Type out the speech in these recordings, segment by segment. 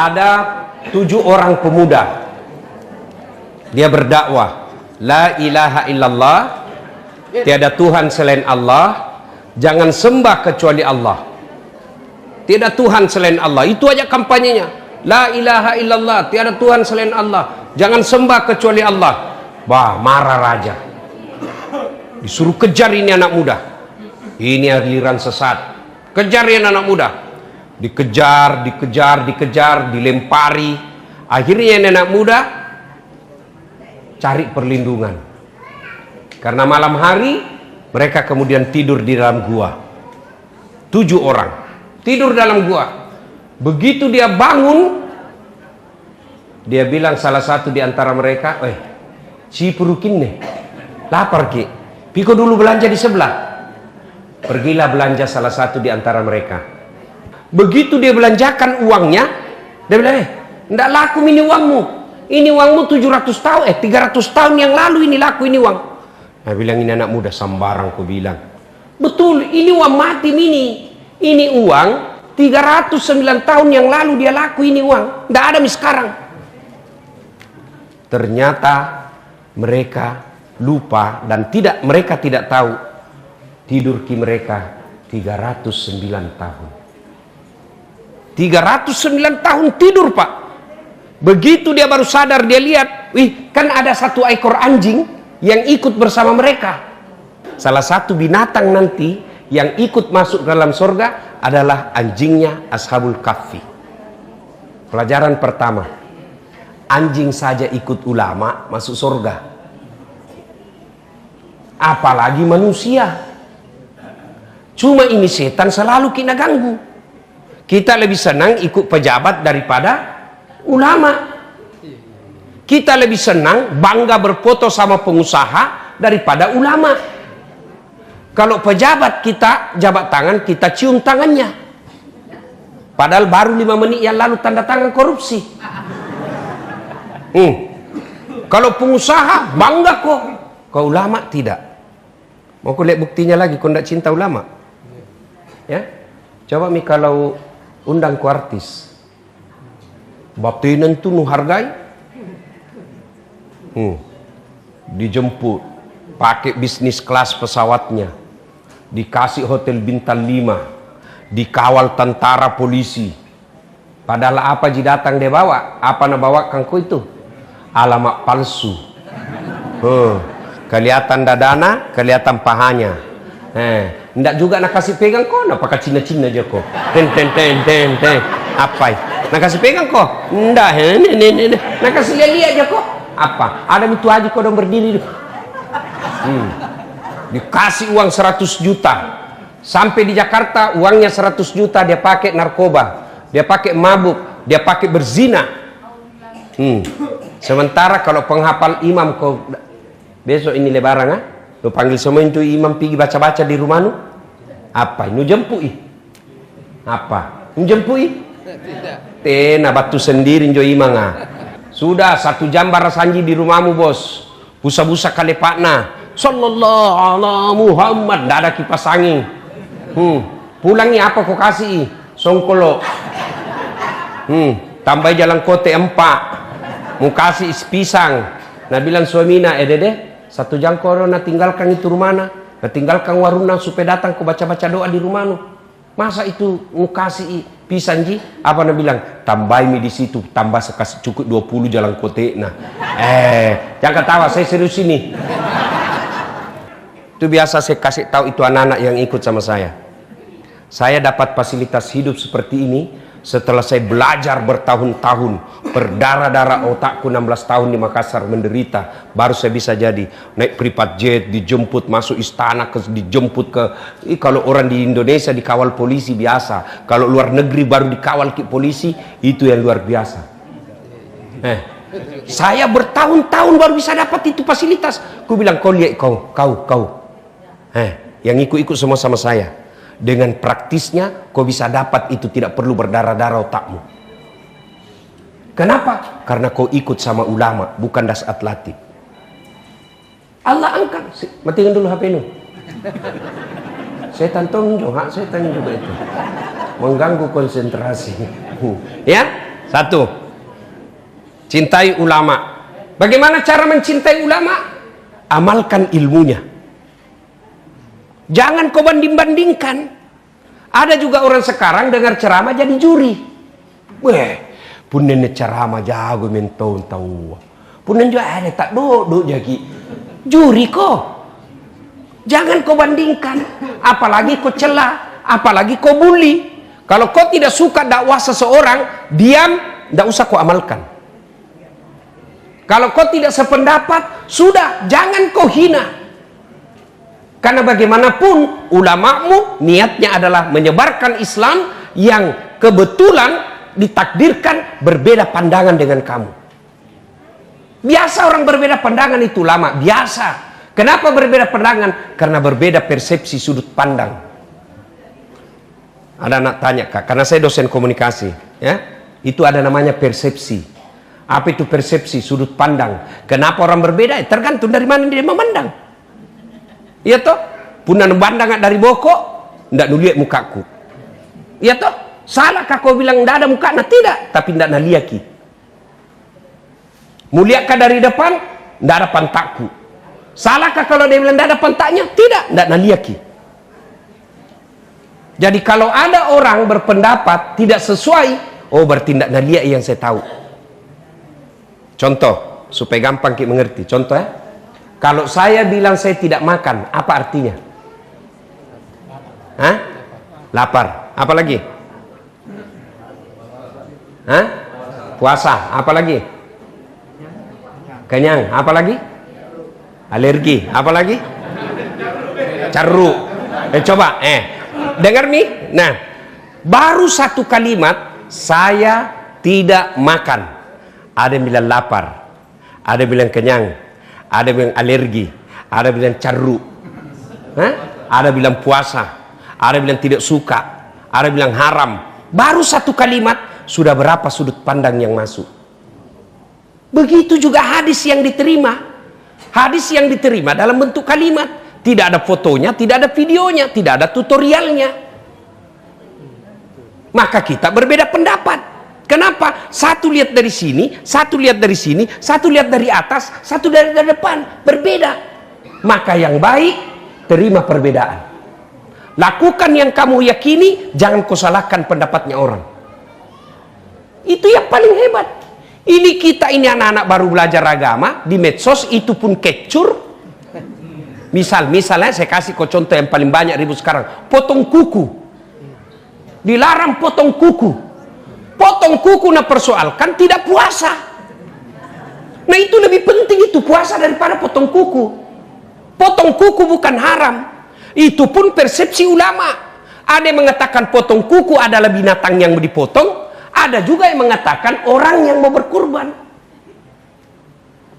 ada 7 orang pemuda. Dia berdakwah, la ilaha illallah, tiada Tuhan selain Allah, jangan sembah kecuali Allah. Tiada Tuhan selain Allah, itu aja kampanyenya. La ilaha illallah, tiada Tuhan selain Allah, jangan sembah kecuali Allah. Wah, marah raja. Disuruh kejar ini anak muda. Ini aliran sesat. Kejar ini anak muda. Dikejar, dilempari. Akhirnya ini anak muda cari perlindungan. Karena malam hari mereka kemudian tidur di dalam gua. 7 orang tidur dalam gua. Begitu dia bangun, dia bilang salah satu di antara mereka, si perukin nih, lapar ki, piko dulu belanja di sebelah. Pergilah belanja salah satu di antara mereka. Begitu dia belanjakan uangnya, dia bilang, ndak laku ini uangmu. Ini uangmu 700 tahun, 300 tahun yang lalu ini laku ini uang. Nah, bilang ini anak muda sambarang, ku bilang. Betul, ini uang mati ini. Ini uang 309 tahun yang lalu dia laku ini uang. Nggak ada sekarang. Ternyata mereka lupa dan mereka tidak tahu tidur mereka 309 tahun. 309 tahun tidur, Pak. Begitu dia baru sadar, dia lihat, kan ada 1 ekor anjing yang ikut bersama mereka. Salah satu binatang nanti yang ikut masuk dalam surga adalah anjingnya Ashabul Kahfi. Pelajaran pertama, anjing saja ikut ulama masuk surga, apalagi manusia. Cuma ini setan selalu kita ganggu. Kita lebih senang ikut pejabat daripada ulama. Kita lebih senang bangga berfoto sama pengusaha daripada ulama. Kalau pejabat kita jabat tangan, kita cium tangannya. Padahal baru 5 menit yang lalu tanda tangan korupsi. Kalau pengusaha bangga kok. Kau ulama tidak. Mau aku lihat buktinya lagi kau tidak cinta ulama. Ya, coba mi kalau undang ku artis, batinan tuh nu hargai, dijemput, pakai bisnis kelas pesawatnya, dikasih hotel bintang 5, dikawal tentara polisi. Padahal apa ji datang dia bawa? Apa na bawa kangku itu? Alamat palsu. Kelihatan dadana, kelihatan pahanya. Ndak juga nak kasih pegang kok, nak pakai Cina-Cina aja kok. Ten. Apa? Nak kasih pegang kok? Ndak, nak kasih lihat aja kok. Apa? Ada itu aja kok dong berdiri. Dikasih uang 100 juta. Sampai di Jakarta uangnya 100 juta dia pakai narkoba, dia pakai mabuk, dia pakai berzina. Sementara kalau penghafal imam kau besok ini lebaran, lu panggil semua itu imam pergi baca-baca di rumah nu. Apa? Nu jempui? Apa? Nu jempui? Tena batu sendiri jo imam. Sudah 1 jam barasanji di rumahmu bos. Busa-busa kali pakna. Sallallahu ala Muhammad. Tidak ada kipas angin. Pulangnya apa kau kasih? Songkolo. Tambah jalan kote 4. Mau kasih pisang. Nah bilang suamina, dede 1 jam kau nak tinggalkan itu rumah na. Nah tinggalkan warung supaya datang kau baca-baca doa di rumah nu. Masa itu mau kasih pisang ji? Apa nak bilang? Tambah mi di situ, tambah sekasih cukup 20 jalan kote. Nah, jangan ketawa, saya serius ini. Itu biasa saya kasih tahu itu anak-anak yang ikut sama saya. Saya dapat fasilitas hidup seperti ini setelah saya belajar bertahun-tahun, berdarah-darah otakku 16 tahun di Makassar menderita, baru saya bisa jadi naik private jet, dijemput masuk istana, dijemput ke, kalau orang di Indonesia dikawal polisi biasa, kalau luar negeri baru dikawal ke polisi, itu yang luar biasa. Saya bertahun-tahun baru bisa dapat itu fasilitas. Ku bilang kau lihat kau, yang ikut-ikut semua sama saya. Dengan praktisnya kau bisa dapat itu, tidak perlu berdarah-darah otakmu. Kenapa? Karena kau ikut sama ulama, bukan das atlatik. Allah angkat. Matikan dulu HP ini. Setan tonjok, setan juga itu mengganggu konsentrasi. Ya, Satu, cintai ulama. Bagaimana cara mencintai ulama? Amalkan ilmunya. Jangan kau banding-bandingkan. Ada juga orang sekarang dengar ceramah jadi juri. Weh, punen ceramah jago mentau tahu. Punen juga ada tak duduk jadi juri kok. Jangan kau bandingkan. Apalagi kau celah, apalagi kau bully. Kalau kau tidak suka dakwah seseorang, diam, tidak usah kau amalkan. Kalau kau tidak sependapat, sudah, jangan kau hina. Karena bagaimanapun ulamamu niatnya adalah menyebarkan Islam yang kebetulan ditakdirkan berbeda pandangan dengan kamu. Biasa orang berbeda pandangan itu ulama, biasa. Kenapa berbeda pandangan? Karena berbeda persepsi sudut pandang. Ada anak tanya, Kak, karena saya dosen komunikasi, ya, itu ada namanya persepsi. Apa itu persepsi sudut pandang? Kenapa orang berbeda? Tergantung dari mana dia memandang. Iya toh, punan bandang dari bokok, ndak nuliak mukaku. Iya toh, salahkah kau bilang ndak ada muka? Nah tidak, tapi ndak naliaki. Muliakah dari depan? Ndak ada pantakku. Salahkah kalau dia bilang ndak ada pantaknya? Tidak, ndak naliaki. Jadi kalau ada orang berpendapat tidak sesuai, oh berarti ndak naliak yang saya tahu. Contoh, supaya gampang kita mengerti. Contoh ya. Kalau saya bilang saya tidak makan, apa artinya? Hah? Lapar. Apa lagi? Hah? Puasa. Apa lagi? Kenyang. Apa lagi? Alergi. Apa lagi? Caruk. Coba. Dengar nih. Nah, baru satu kalimat, saya tidak makan. Ada yang bilang lapar. Ada yang bilang kenyang. Ada bilang alergi, ada bilang caruk, ada bilang puasa, ada bilang tidak suka, ada bilang haram. Baru satu kalimat sudah berapa sudut pandang yang masuk. Begitu juga hadis yang diterima. Hadis yang diterima dalam bentuk kalimat, tidak ada fotonya, tidak ada videonya, tidak ada tutorialnya. Maka kita berbeda pendapat. Kenapa? Satu lihat dari sini, satu lihat dari sini, satu lihat dari atas, satu dari depan, berbeda. Maka yang baik, terima perbedaan. Lakukan yang kamu yakini, jangan kau salahkan pendapatnya orang. Itu yang paling hebat. Ini kita ini anak-anak baru belajar agama, di medsos itu pun kecur. Misalnya saya kasih kau contoh yang paling banyak ribut sekarang, potong kuku. Dilarang potong kuku. Potong kuku na persoalkan tidak puasa. Nah itu lebih penting itu puasa daripada potong kuku. Potong kuku bukan haram. Itu pun persepsi ulama. Ada yang mengatakan potong kuku adalah binatang yang mau dipotong. Ada juga yang mengatakan orang yang mau berkurban.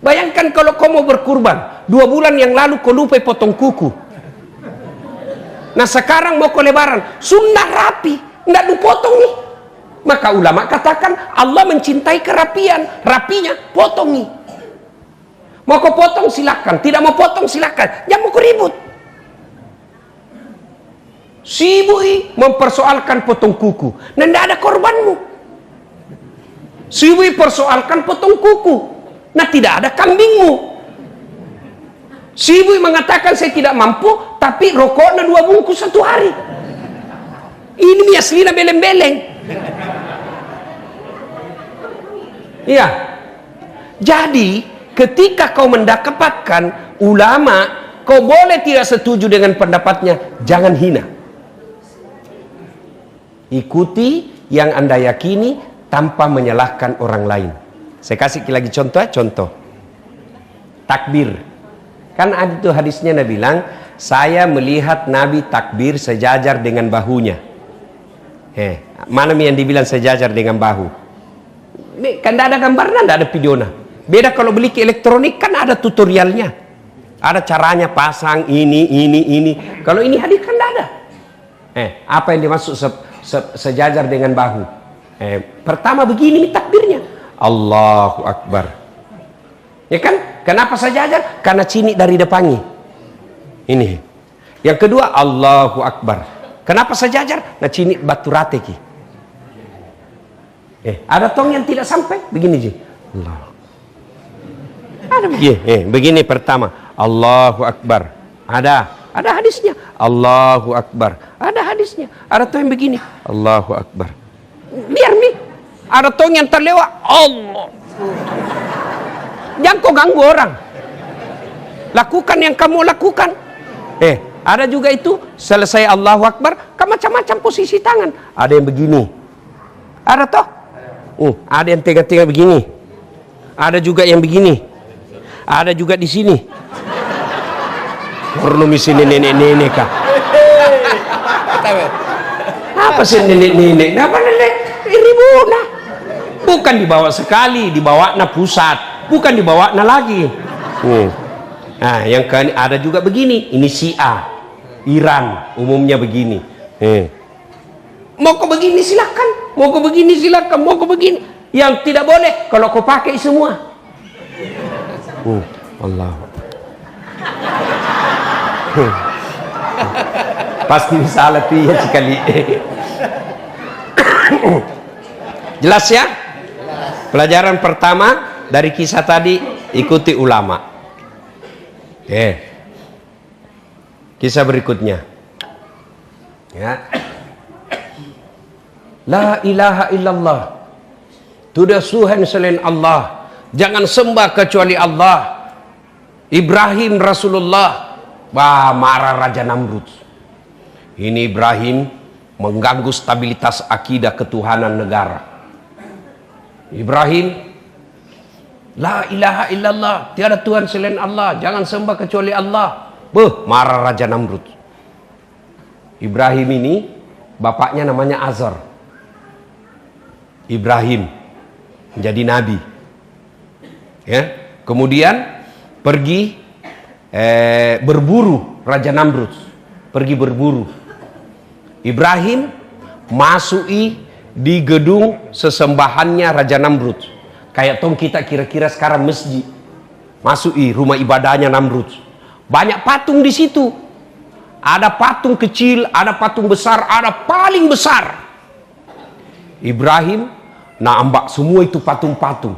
Bayangkan kalau kau mau berkurban, 2 bulan yang lalu kau lupa potong kuku. Nah sekarang mau kau lebaran, sunnah rapi, nggak lu potong nih. Maka ulama katakan Allah mencintai kerapian, rapinya potongi. Mau kau potong silakan, tidak mau potong silakan, jangan mau kau ribut. Sibui mempersoalkan potong kuku, dan tidak ada korbanmu. Sibui persoalkan potong kuku, nah tidak ada kambingmu. Sibui mengatakan saya tidak mampu, tapi rokoknya 2 bungkus 1 hari. Ini aslinya beleng-beleng. Iya. Jadi ketika kau mendapatkan ulama, kau boleh tidak setuju dengan pendapatnya, jangan hina. Ikuti yang Anda yakini tanpa menyalahkan orang lain. Saya kasih lagi contoh. Contoh takbir. Kan ada itu hadisnya Nabi bilang, saya melihat Nabi takbir sejajar dengan bahunya. Mana yang dibilang sejajar dengan bahu? Kan tidak ada gambarnya, tidak ada videonya. Beda kalau beli ke elektronik kan ada tutorialnya, ada caranya pasang ini. Kalau ini hadis kan tidak ada. Apa yang dimaksud sejajar dengan bahu? Pertama begini takbirnya, Allahu Akbar. Ya kan? Kenapa sejajar? Karena cinik dari depannya. Ini. Yang kedua Allahu Akbar. Kenapa sejajar? Nah cinik batu rate ki. Ada tong yang tidak sampai begini je. Allah. Ada begini. Begini pertama. Allahu Akbar. Ada hadisnya. Allahu Akbar. Ada hadisnya. Ada tong yang begini. Allahu Akbar. Biar nih. Ada tong yang terlewat. Allah. Jangan kau ganggu orang. Lakukan yang kamu lakukan. Ada juga itu. Selesai Allahu Akbar. Kan macam-macam posisi tangan. Ada yang begini. Ada toh? Ada yang tengah-tengah begini. Ada juga yang begini. Ada juga di sini. Perlu misi nenek-nenek kah? Apa sih nenek-nenek? Apa nenek? Ribuna. Bukan dibawa sekali, dibawa na pusat. Bukan dibawa na lagi. Nah, yang ada juga begini. Ini Syiah, Iran, umumnya begini. Mau kau begini silakan. Mau kau begini silakan. Mau kau begini. Yang tidak boleh kalau kau pakai semua. Allah. Pasti salah dia sekali. Jelas ya? Pelajaran pertama dari kisah tadi, ikuti ulama. Kisah berikutnya. Ya. La ilaha illallah. Tidak Tuhan selain Allah. Jangan sembah kecuali Allah. Ibrahim Rasulullah. Marah Raja Namrud. Ini Ibrahim mengganggu stabilitas akidah ketuhanan negara. Ibrahim, la ilaha illallah, tiada Tuhan selain Allah, jangan sembah kecuali Allah. Marah Raja Namrud. Ibrahim ini bapaknya namanya Azar. Ibrahim menjadi nabi. Ya, kemudian pergi berburu. Raja Namrud pergi berburu. Ibrahim masui di gedung sesembahannya Raja Namrud. Kayak tong kita kira-kira sekarang masjid. Masui rumah ibadahnya Namrud. Banyak patung di situ. Ada patung kecil, ada patung besar, ada paling besar. Ibrahim ambak semua itu patung-patung.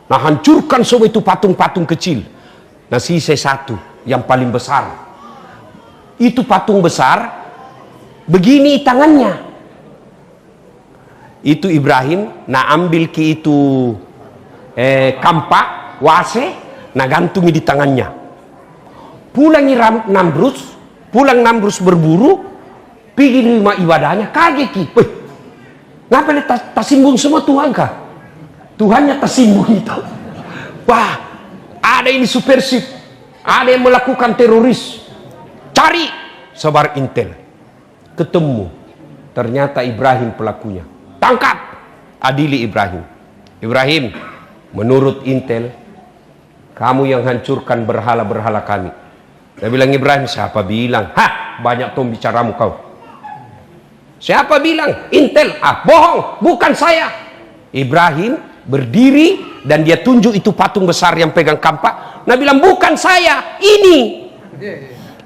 Hancurkan semua itu patung-patung kecil. Sisa satu yang paling besar. Itu patung besar begini tangannya. Itu Ibrahim ambil ke itu kampak wase, gantungi di tangannya. Pulang Namrud berburu, pergi di rumah ibadahnya, kaget ki. Ngapain tersimbung semua Tuhan kah? Tuhannya tersimbung itu. Wah, ada ini subversif, ada yang melakukan teroris. Cari, sebar intel. Ketemu, ternyata Ibrahim pelakunya. Tangkap, adili Ibrahim. Ibrahim, menurut intel, kamu yang hancurkan berhala-berhala kami. Saya bilang, Ibrahim, siapa bilang? Banyak tuh bicaramu kau. Siapa bilang? Intel. Bohong, bukan saya. Ibrahim berdiri dan dia tunjuk itu patung besar yang pegang kampak. Nah bilang, bukan saya, ini.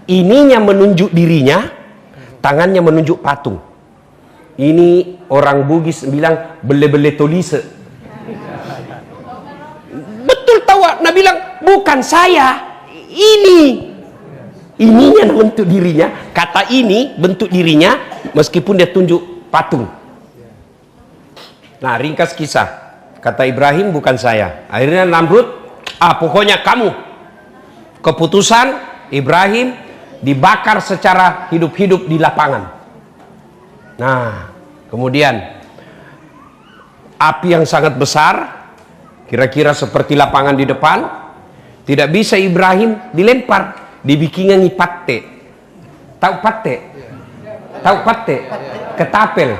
Ininya menunjuk dirinya, tangannya menunjuk patung. Ini orang Bugis bilang bele-bele tolise. Betul tahu. Nah bilang, bukan saya, ini. Ininya bentuk dirinya, kata ini bentuk dirinya meskipun dia tunjuk patung. Nah, ringkas kisah. Kata Ibrahim, bukan saya. Akhirnya Namrud, pokoknya kamu. Keputusan Ibrahim dibakar secara hidup-hidup di lapangan. Nah, kemudian api yang sangat besar, kira-kira seperti lapangan di depan, tidak bisa Ibrahim dilempar. Dibikinnya patte. Tahu patte? Tahu patte? Ketapel.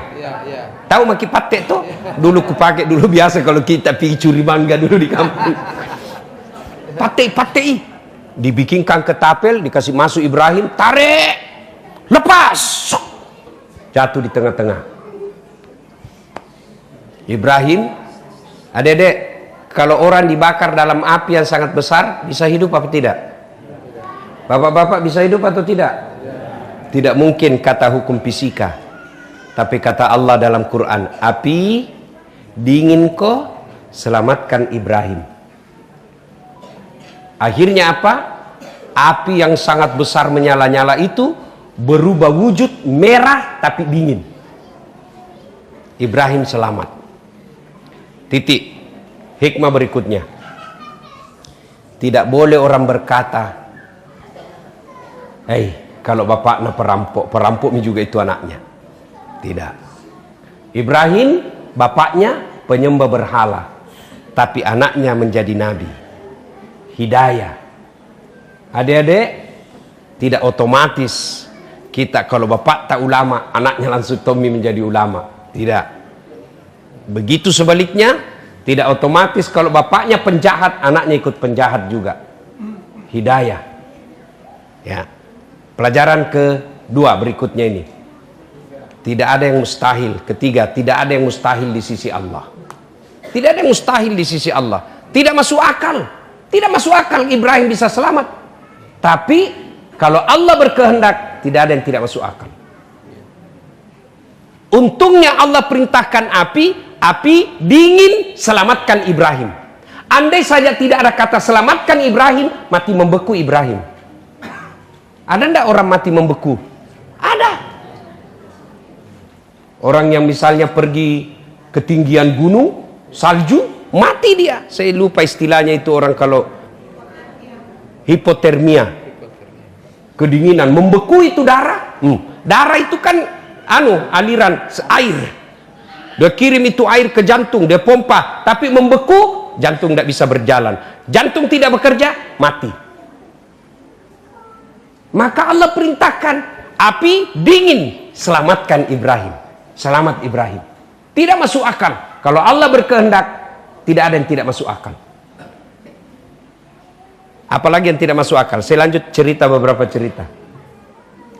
Tahu maki patte tuh? Dulu kupakai dulu biasa kalau kita pergi curi mangga dulu di kampung. Patte. Dibikinkan ketapel, dikasih masuk Ibrahim, tarik, lepas, jatuh di tengah-tengah. Ibrahim, adik-adik, kalau orang dibakar dalam api yang sangat besar, bisa hidup apa tidak? Bapak-bapak bisa hidup atau tidak? Tidak mungkin kata hukum fisika. Tapi kata Allah dalam Quran, api dingin kau, selamatkan Ibrahim. Akhirnya apa? Api yang sangat besar menyala-nyala itu berubah wujud merah tapi dingin. Ibrahim selamat. Titik. Hikmah berikutnya. Tidak boleh orang berkata, kalau bapaknya perampok, perampok ini juga itu anaknya. Tidak. Ibrahim, bapaknya penyembah berhala, tapi anaknya menjadi nabi. Hidayah. Adik-adik, tidak otomatis kita kalau bapak tak ulama, anaknya langsung Tommy menjadi ulama. Tidak. Begitu sebaliknya, tidak otomatis kalau bapaknya penjahat, anaknya ikut penjahat juga. Hidayah. Ya. Pelajaran kedua berikutnya ini. Tidak ada yang mustahil. Ketiga, tidak ada yang mustahil di sisi Allah. Tidak ada yang mustahil di sisi Allah. Tidak masuk akal. Tidak masuk akal Ibrahim bisa selamat. Tapi kalau Allah berkehendak, tidak ada yang tidak masuk akal. Untungnya Allah perintahkan api dingin, selamatkan Ibrahim. Andai saja tidak ada kata selamatkan Ibrahim, mati membeku Ibrahim. Ada enggak orang mati membeku? Ada. Orang yang misalnya pergi ketinggian gunung, salju, mati dia. Saya lupa istilahnya itu, orang kalau hipotermia, kedinginan, membeku itu darah. Darah itu kan aliran air. Dia kirim itu air ke jantung, dia pompa, tapi membeku, jantung tidak bisa berjalan. Jantung tidak bekerja, mati. Maka Allah perintahkan api dingin, selamatkan Ibrahim. Selamat Ibrahim. Tidak masuk akal. Kalau Allah berkehendak, tidak ada yang tidak masuk akal. Apalagi yang tidak masuk akal. Saya lanjut cerita beberapa cerita.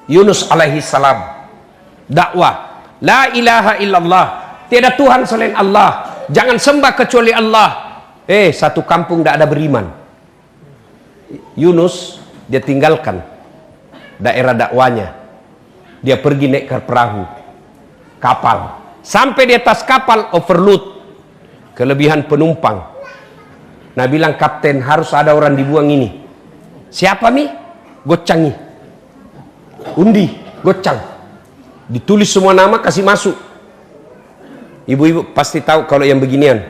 Yunus alaihi salam dakwah, la ilaha illallah, tiada Tuhan selain Allah, jangan sembah kecuali Allah. Satu kampung tidak ada beriman. Yunus dia tinggalkan daerah dakwanya, dia pergi naik ke perahu, kapal. Sampai di atas kapal overload, kelebihan penumpang. Nah bilang, kapten harus ada orang dibuang ini. Siapa mi? Gocang nih. Undi, gocang. Ditulis semua nama, kasih masuk. Ibu-ibu pasti tahu kalau yang beginian.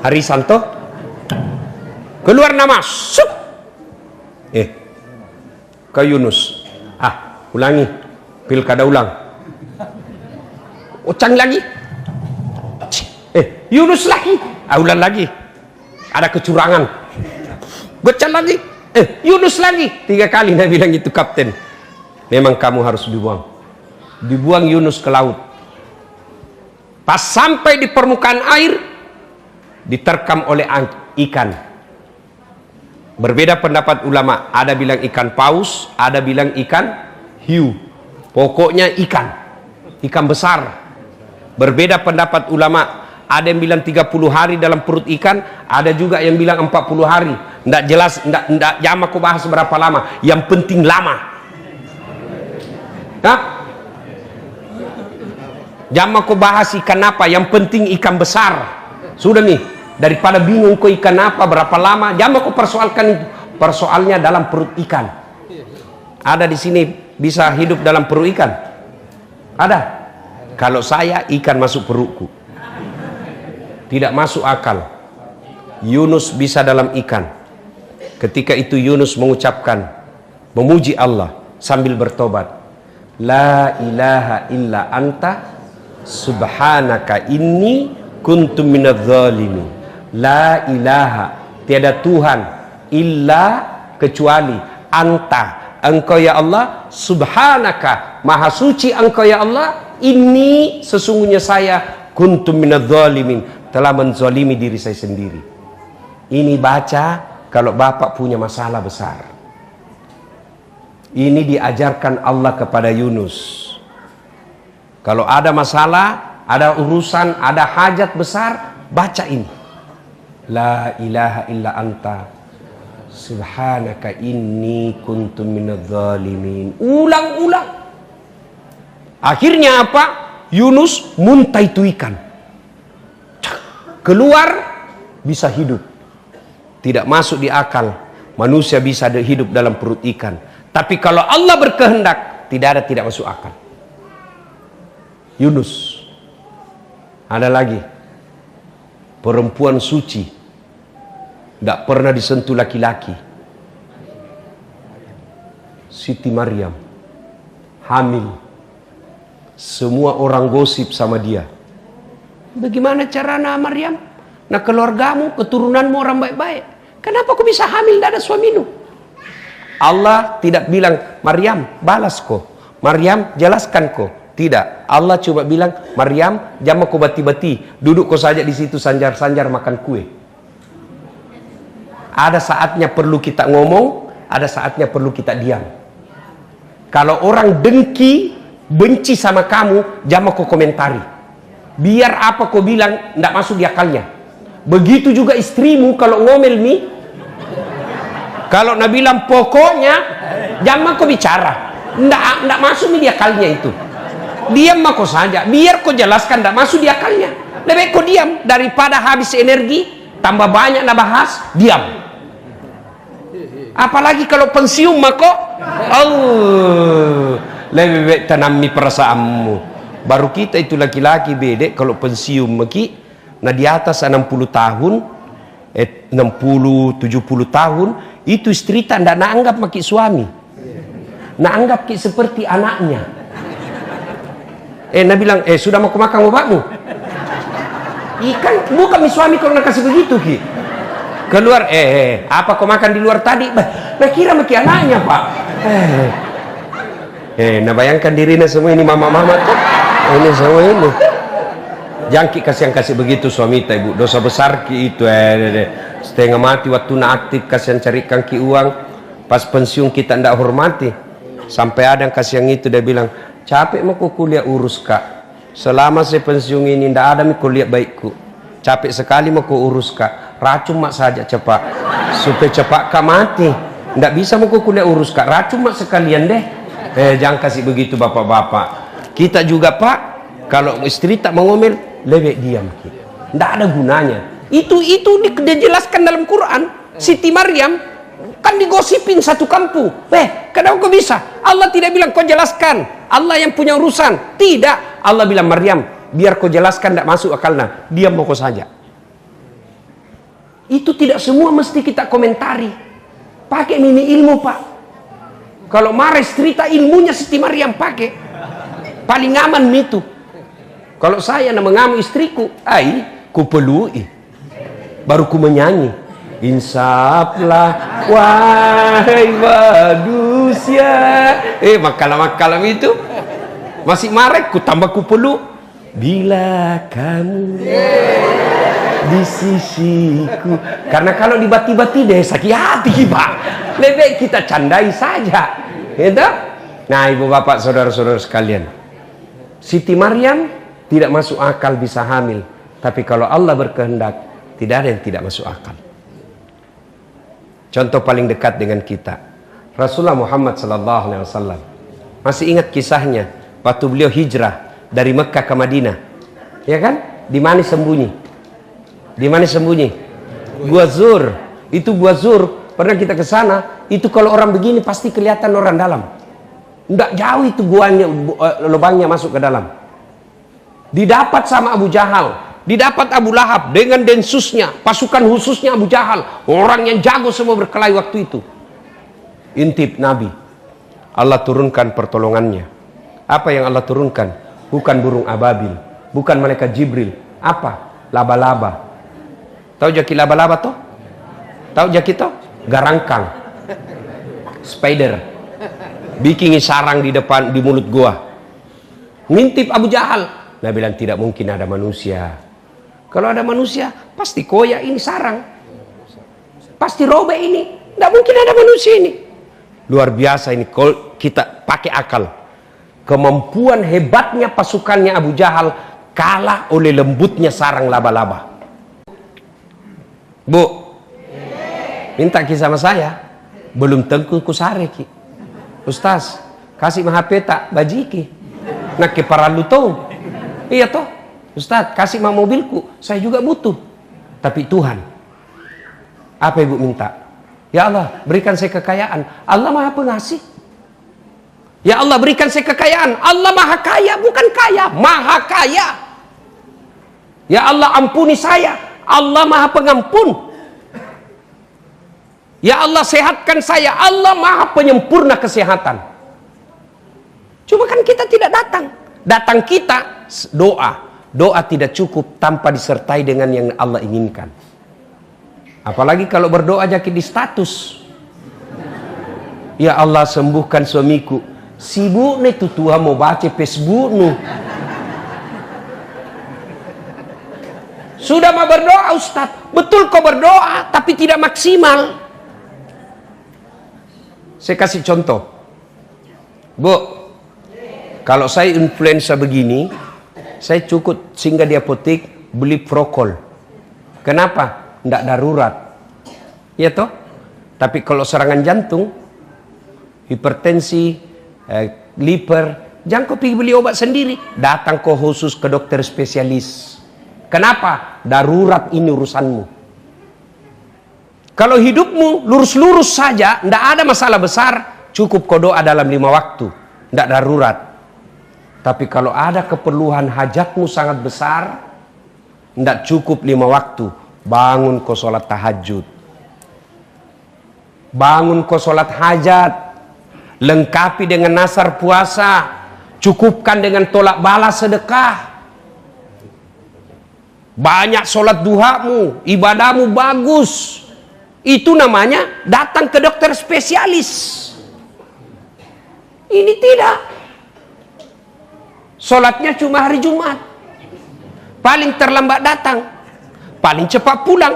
Harisanto. Keluar nama. Sup. Ke Yunus. Ulangi. Pilkada ulang. Gocang lagi. Yunus lagi. Ulang lagi. Ada kecurangan. Gocang lagi. Yunus lagi. 3 kali Nabi bilang itu, kapten. Memang kamu harus dibuang. Dibuang Yunus ke laut. Pas sampai di permukaan air, diterkam oleh ikan. Berbeda pendapat ulama. Ada bilang ikan paus, ada bilang ikan hiu. Pokoknya ikan. Ikan besar. Berbeda pendapat ulama. Ada yang bilang 30 hari dalam perut ikan, ada juga yang bilang 40 hari. Tidak jelas, tidak jam aku bahas berapa lama. Yang penting lama. Jam aku bahas ikan apa, yang penting ikan besar. Sudah nih, daripada bingung kok ikan apa, berapa lama. Jam aku persoalkan itu. Persoalnya dalam perut ikan. Ada di sini bisa hidup dalam perut ikan? Ada. Kalau saya, ikan masuk perutku. Tidak masuk akal. Yunus bisa dalam ikan. Ketika itu Yunus mengucapkan, memuji Allah sambil bertobat. La ilaha illa anta subhanaka inni kuntu minadz zalimin. La ilaha, tiada Tuhan illa kecuali anta, engkau ya Allah, subhanaka, maha suci engkau ya Allah, inni sesungguhnya saya kuntu minadz zalimin, telah menzalimi diri saya sendiri. Ini baca kalau bapak punya masalah besar. Ini diajarkan Allah kepada Yunus. Kalau ada masalah, ada urusan, ada hajat besar, baca ini. La ilaha illa anta subhanaka inni kuntu minadz zalimin. Ulang-ulang. Akhirnya apa? Yunus muntah itu ikan. keluar bisa hidup. Tidak masuk di akal manusia bisa hidup dalam perut ikan. Tapi kalau Allah berkehendak, tidak masuk akal. Yunus. Ada lagi perempuan suci, tidak pernah disentuh laki-laki. Siti Maryam hamil, semua orang gosip sama dia. Bagaimana caranya Maryam? Nah, keluargamu, keturunanmu orang baik-baik, kenapa kau bisa hamil tidak ada suamimu? Allah tidak bilang, Maryam balas kau, Maryam jelaskan kau. Tidak, Allah cuma bilang, Maryam jangan kau bati-bati, duduk kau saja di situ sanjar-sanjar makan kue. Ada saatnya perlu kita ngomong, ada saatnya perlu kita diam. Kalau orang dengki, benci sama kamu, jangan kau komentari. Biar apa kau bilang, tidak masuk di akalnya. Begitu juga istrimu kalau ngomel nih, kalau nak bilang pokoknya, jangan kau bicara. Tidak masuk di akalnya itu. Diam kau saja, biar kau jelaskan, tidak masuk di akalnya. Lebih kau diam daripada habis energi, tambah banyak nak bahas, diam. Apalagi kalau pensiun kok, lebih baik tanami perasaanmu. Baru kita itu laki-laki bedek kalau pensiun maki, nah di atas 60 tahun, 60, 70 tahun, itu istri tak anggap maki suami. Nak anggap ki seperti anaknya. Nak bilang, sudah mau makan bapakmu? Ikan, bukan suami kalau nak kasih begitu ki. Keluar, apa kau makan di luar tadi? Nah kira maki anaknya pak. Nah bayangkan dirinya semua ini mama-mama tuh. Ini semua ini. Jangan kasih begitu suami ibu, dosa besar ki itu. Setengah mati waktu nak aktif kasihan carikan ki uang. Pas pensiun kita tidak hormati. Sampai ada yang kasih yang itu dia bilang, capek mau kuliah urus kak. Selama saya pensiun ini tidak ada kuliah baikku. Capek sekali mau urus kak. Racun mak saja cepat. Supaya cepat kak mati. Tidak bisa mau kuliah urus kak. Racun mak sekalian deh. Jangan kasih begitu bapak-bapak. Kita juga pak, kalau istri tak mengomel, lebih diam. Tidak ada gunanya. Itu dijelaskan dalam Quran. Siti Maryam kan digosipin satu kampung. Kenapa kau bisa? Allah tidak bilang kau jelaskan. Allah yang punya urusan. Tidak. Allah bilang Maryam, biar kau jelaskan tidak masuk akalnya. Diam kau saja. Itu tidak semua mesti kita komentari. Pakai mini ilmu pak. Kalau marah cerita ilmunya Siti Maryam pakai. Paling aman itu. Kalau saya nak mengamu istriku, ku pelui. Baru ku menyanyi. Insaflah wahai manusia. Makalah-makalah itu masih marah, ku tambah ku peluk. Bila kamu di sisiku. Karena kalau dibati-bati deh sakit hati pak. Lebih kita candai saja, gitu? Nah ibu bapak saudara-saudara sekalian, Siti Maryam tidak masuk akal bisa hamil. Tapi kalau Allah berkehendak, tidak ada yang tidak masuk akal. Contoh paling dekat dengan kita, Rasulullah Muhammad SAW. Masih ingat kisahnya waktu beliau hijrah dari Mekah ke Madinah, ya kan? Di mana sembunyi? Di mana sembunyi? Gua Zur. Itu Gua Zur. Pernah kita ke sana. Itu kalau orang begini pasti kelihatan orang dalam. Nggak jauh itu guanya, lubangnya masuk ke dalam. Didapat sama Abu Jahal. Didapat Abu Lahab dengan densusnya, pasukan khususnya Abu Jahal, orang yang jago semua berkelahi waktu itu. Intip Nabi, Allah turunkan pertolongannya. Apa yang Allah turunkan? Bukan burung ababil, bukan malaikat Jibril. Apa? Laba-laba. Tahu jaki laba-laba toh? Tahu jaki toh? Garangkang, spider, bikin sarang di depan di mulut gua. Ngintip Abu Jahal. Nabi bilang tidak mungkin ada manusia. Kalau ada manusia, pasti koyak ini sarang. Pasti robek ini. Tidak mungkin ada manusia ini. Luar biasa ini kalau kita pakai akal. Kemampuan hebatnya pasukannya Abu Jahal kalah oleh lembutnya sarang laba-laba. Bu, minta ki sama saya. Belum tentu ku sare ki. Ustaz, kasih HP tak bajiki. Nak ke paralu tau. Iya toh. Ustaz, kasih mah mobilku, saya juga butuh. Tapi Tuhan, apa ibu minta? Ya Allah, berikan saya kekayaan. Allah Maha Pengasih. Ya Allah, berikan saya kekayaan. Allah Maha Kaya, bukan kaya, Maha Kaya. Ya Allah, ampuni saya. Allah Maha Pengampun. Ya Allah, sehatkan saya. Allah Maha Penyempurna kesehatan. Cuma kan kita tidak datang. Datang kita doa. Doa tidak cukup tanpa disertai dengan yang Allah inginkan. Apalagi kalau berdoa jadi di status. Ya Allah, sembuhkan suamiku. Sibuk nih tuh Tuhan mau baca Facebook nu. Sudah mau berdoa Ustaz. Betul kau berdoa tapi tidak maksimal. Saya kasih contoh. Bu, kalau saya influenza begini, saya cukup singgah di apotek beli Prokol. Kenapa? Tidak darurat. Ya toh? Tapi kalau serangan jantung, hipertensi, liver, jangan kau pergi beli obat sendiri. Datang kau khusus ke dokter spesialis. Kenapa? Darurat ini urusanmu. Kalau hidupmu lurus-lurus saja, tidak ada masalah besar, cukup kau doa dalam 5 waktu, tidak darurat. Tapi kalau ada keperluan hajatmu sangat besar, tidak cukup 5 waktu, bangun kau sholat tahajud. Bangun kau sholat hajat, lengkapi dengan nasar puasa, cukupkan dengan tolak balas sedekah. Banyak sholat duhamu, ibadahmu bagus. Itu namanya datang ke dokter spesialis. Ini tidak. Sholatnya cuma hari Jumat. Paling terlambat datang, paling cepat pulang.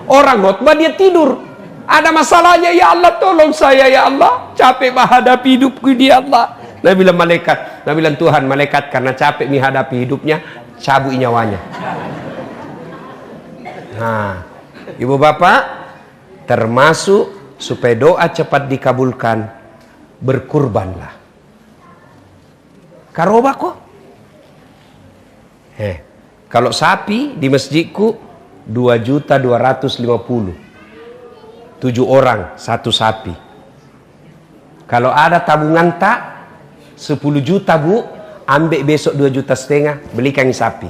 Orang khotbah dia tidur. Ada masalahnya, ya Allah tolong saya ya Allah. Capek menghadapi hidupku ya Allah. Nabi bilang malaikat, Nabi bilang Tuhan, malaikat karena capek menghadapi hidupnya, cabut nyawanya. Nah, ibu bapak, termasuk supaya doa cepat dikabulkan, berkurbanlah. Karoba kok. Kalau sapi di masjidku 2.250.000. 7 orang satu sapi. Kalau ada tabungan tak 10 juta bu, ambil besok 2,5 juta, belikan sapi.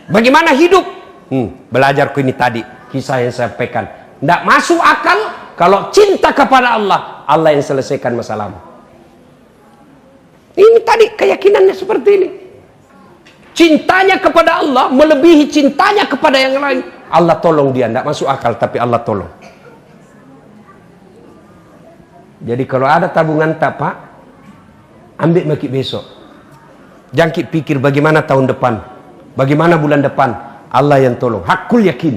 Bagaimana hidup? Belajar ini tadi, kisah yang saya sampaikan. Tidak masuk akal kalau cinta kepada Allah, Allah yang selesaikan masalahmu. Ini tadi keyakinannya seperti ini. Cintanya kepada Allah melebihi cintanya kepada yang lain. Allah tolong dia, tidak masuk akal tapi Allah tolong. Jadi kalau ada tabungan tak pak, ambil bagi besok. Jangan pikir bagaimana tahun depan, bagaimana bulan depan. Allah yang tolong, hakul yakin.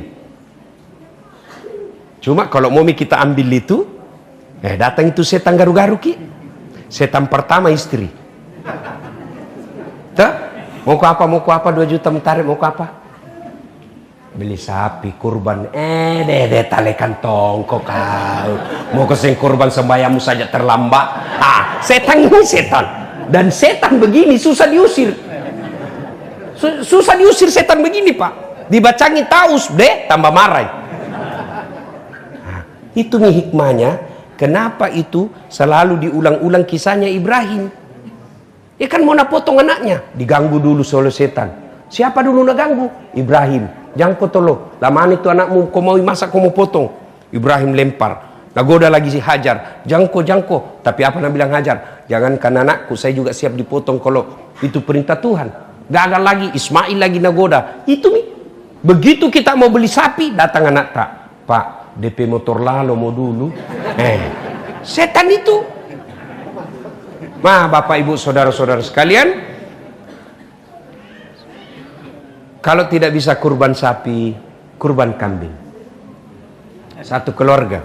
Cuma kalau mau kita ambil itu, datang itu setan garu-garu ki. Setan pertama istri. Tuh, mau ke apa? Mau ke apa? 2 juta mentarik, mau ke apa? Beli sapi, kurban. Dede talekan tongkok kau. Mau keseng kurban sembahyangmu saja terlambat. Setan ini setan. Dan setan begini susah diusir. Susah diusir setan begini pak. Dibacangi taus deh tambah marah. Itu nih hikmahnya. Kenapa itu selalu diulang-ulang kisahnya Ibrahim? Ya kan mau potong anaknya, diganggu dulu oleh setan. Siapa dulu nak ganggu? Ibrahim. Jangan kau tolong. Lama itu anakmu kau mau masak kau mau potong. Ibrahim lempar. Nagoda lagi si Hajar. Jangko. Tapi apa nak bilang Hajar? Jangankan anakku, saya juga siap dipotong kalau itu perintah Tuhan. Gagal lagi, Ismail lagi nagoda. Itu nih. Begitu kita mau beli sapi, datang anak tak. Pak, DP motor lalu mau dulu. Setan itu. Bapak ibu saudara-saudara sekalian, kalau tidak bisa kurban sapi, kurban kambing. Satu keluarga.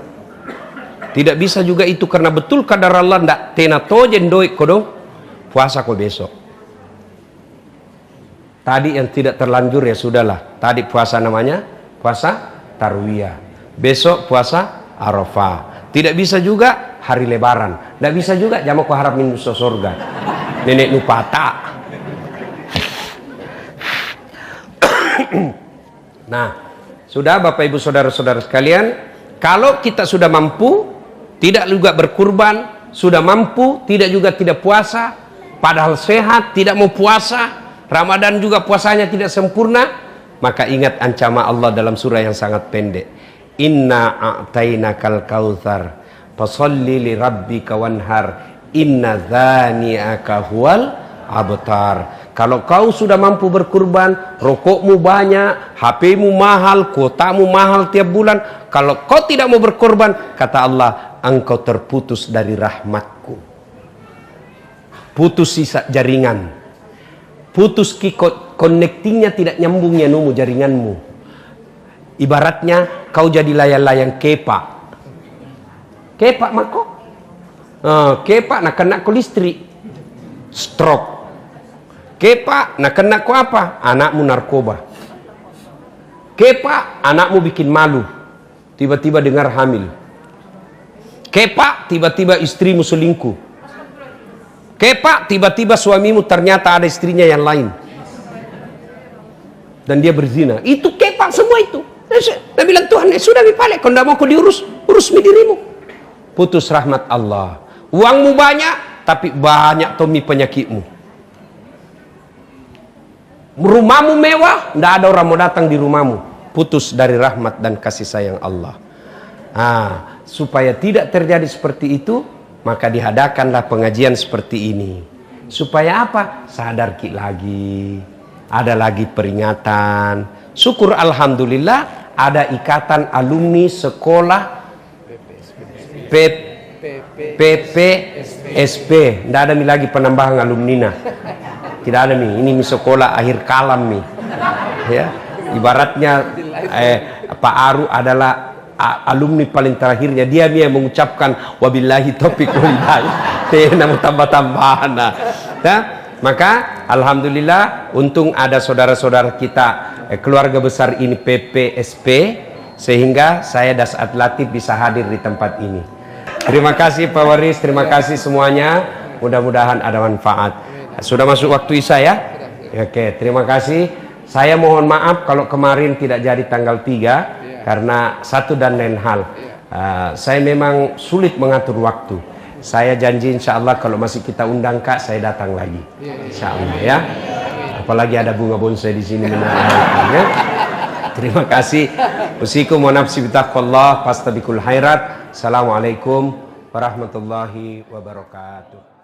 Tidak bisa juga itu karena betul kadar Allah ndak tena tojen doik kodong, puasa kok besok. Tadi yang tidak terlanjur ya sudahlah. Tadi puasa namanya puasa Tarwiyah. Besok puasa Arafah. Tidak bisa juga hari Lebaran. Tidak bisa juga jamak ku harap minum surga. Nenek nupata. Nah, sudah Bapak Ibu saudara-saudara sekalian, kalau kita sudah mampu, tidak juga berkurban, sudah mampu, tidak juga tidak puasa, padahal sehat, tidak mau puasa, Ramadan juga puasanya tidak sempurna, maka ingat ancaman Allah dalam surah yang sangat pendek. Inna a'tainakal kautsar fasholli li rabbika wanhar inna dzani'aka huwal abtar. Kalau kau sudah mampu berkurban, rokokmu banyak, HP-mu mahal, kuotamu mahal tiap bulan, kalau kau tidak mau berkorban, kata Allah, engkau terputus dari rahmatku. Putus sisa jaringan, putus connectingnya, tidak nyambungnya numu jaringanmu. Ibaratnya kau jadi layang-layang kepak. Kepak mako? Kepak nak kena ko listrik, stroke. Kepak nak kena ko apa? Anakmu narkoba. Kepak anakmu bikin malu, tiba-tiba dengar hamil. Kepak tiba-tiba istrimu selingkuh. Kepak tiba-tiba suamimu ternyata ada istrinya yang lain dan dia berzina. Itu kepak semua itu. Dia bilang, Tuhan sudah dipalek, kau tidak mau kau diurus, urus dirimu. Putus rahmat Allah. Uangmu banyak, tapi banyak tomi penyakitmu. Rumahmu mewah, tidak ada orang mau datang di rumahmu. Putus dari rahmat dan kasih sayang Allah. Supaya tidak terjadi seperti itu, maka diadakanlah pengajian seperti ini. Supaya apa? Sadar lagi. Ada lagi peringatan. Syukur alhamdulillah ada ikatan alumni sekolah PPSP. Tidak ada lagi penambahan alumnina. Tidak ada ini sekolah akhir kalam ya. Ibaratnya Pak Aru adalah alumni paling terakhirnya, dia yang mengucapkan wabillahi taufiq wal hidayah. Namun tambah-tambahan. Maka alhamdulillah untung ada saudara-saudara kita keluarga besar ini PPSP, sehingga saya Dasat Latif bisa hadir di tempat ini. Terima kasih Pak Waris, terima kasih semuanya. Mudah-mudahan ada manfaat. Sudah masuk waktu Isya ya? Oke, terima kasih. Saya mohon maaf kalau kemarin tidak jadi tanggal 3 karena satu dan lain hal. Saya memang sulit mengatur waktu. Saya janji insya Allah kalau masih kita undang Kak, saya datang lagi. Insya Allah ya. Apalagi ada bunga bonsai di sini. Ya. Terima kasih. Usikum wa nafsi bitaqwallah fastabiqul khairat. Assalamualaikum warahmatullahi wabarakatuh.